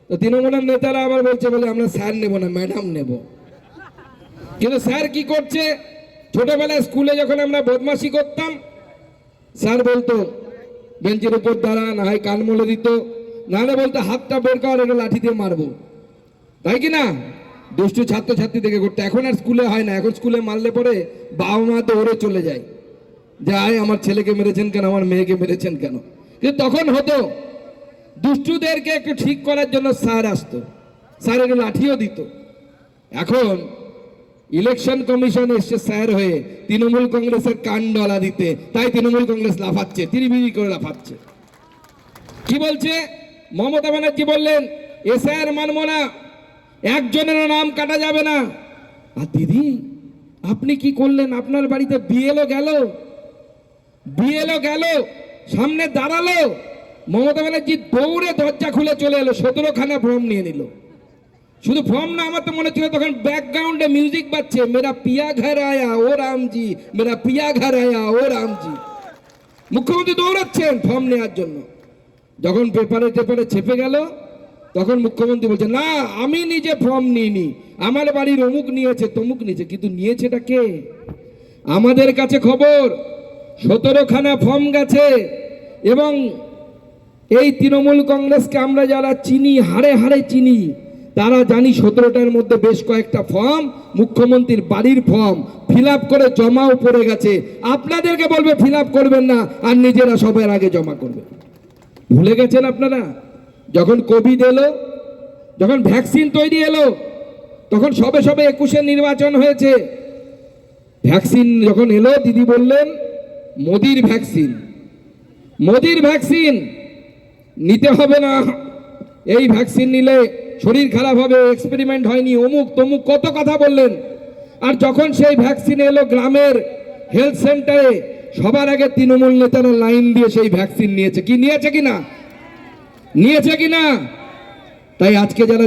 তো তৃণমূলের নেতারা আবার বলছে বলে আমরা স্যার নেব না, ম্যাডাম নেব। কিন্তু স্যার কি করছে, ছোটবেলায় স্কুলে যখন আমরা বদমাশি করতাম, স্যার বলতো বেঞ্চের উপর দাঁড়া, না হয় কান মলে দিত, নাহলে বলতো হাতটা বের কর, এটা লাঠি দিয়ে মারবো, তাই কি না? দুষ্টু ছাত্রছাত্রী থেকে করতে। এখন আর স্কুলে হয় না, এখন স্কুলে মারলে পরে বাবা মা দৌড়ে চলে যায় যে আয় আমার ছেলেকে মেরেছেন কেন, আমার মেয়েকে মেরেছেন কেন। কিন্তু তখন হতো দুষ্টুদেরকে একটু ঠিক করার জন্য স্যার আসতো, স্যার একটু লাঠিও দিত। এখন ইলেকশন কমিশন এসছে স্যার হয়ে তৃণমূল কংগ্রেসের কান ডলা দিতে, তাই তৃণমূল কংগ্রেস লাফাচ্ছে, তিরিবিরি করে লাফাচ্ছে। কি বলছে মমতা ব্যানার্জি? বললেন এসআইআর মানবো না, একজনেরও নাম কাটা যাবে না। আর দিদি আপনি কি করলেন? আপনার বাড়িতে বিএলও গেল, বিএলও গেল, সামনে দাঁড়ালো, মমতা ব্যানার্জি দৌড়ে দরজা খুলে চলে এলো, 17খানা ফর্ম নিয়ে নিল। শুধু ফর্ম না, আমার তো মনে ছিল তখন ব্যাকগ্রাউন্ডে মিউজিক বাজছে, মেরা পিয়া ঘর আয়া ও রামজি, মেরা পিয়া ঘর আয়া ও রামজি। মুখ্যমন্ত্রী দৌড়াচ্ছেন ফর্ম নেওয়ার জন্য। যখন পেপারে টেপারে ছেপে গেল, তখন মুখ্যমন্ত্রী বলছে না আমি নিজে ফর্ম নিইনি, আমার বাড়ির অমুক নিয়েছে তমুক নিয়েছে। কিন্তু নিয়েছেটা কে? আমাদের কাছে খবর 17খানা ফর্ম গেছে। এবং এই তৃণমূল কংগ্রেসকে আমরা যারা চিনি, হাড়ে হাড়ে চিনি, তারা জানি 17টার মধ্যে বেশ কয়েকটা ফর্ম মুখ্যমন্ত্রীর বাড়ির ফর্ম ফিল আপ করে জমাও পড়ে গেছে। আপনাদেরকে বলবে ফিল আপ করবেন না, আর নিজেরা সবার আগে জমা করবেন। ভুলে গেছেন আপনারা? যখন কোভিড এলো, যখন ভ্যাকসিন তৈরি এলো, তখন সবে সবে 21-এ নির্বাচন হয়েছে, ভ্যাকসিন যখন এলো দিদি বললেন মোদির ভ্যাকসিন, মোদির ভ্যাকসিন নিতে হবে না, এই ভ্যাকসিন নিলে শরীর খারাপ হবে, এক্সপেরিমেন্ট হয়নি, অমুক তমুক কত কথা বললেন। আর যখন সেই ভ্যাকসিন এলো গ্রামের হেলথ সেন্টারে, সবার আগে তৃণমূল নেতারা লাইন দিয়ে সেই ভ্যাকসিন নিয়েছে। কি নিয়েছে কিনা? নিয়েছে কিনা? তাই আজকে যারা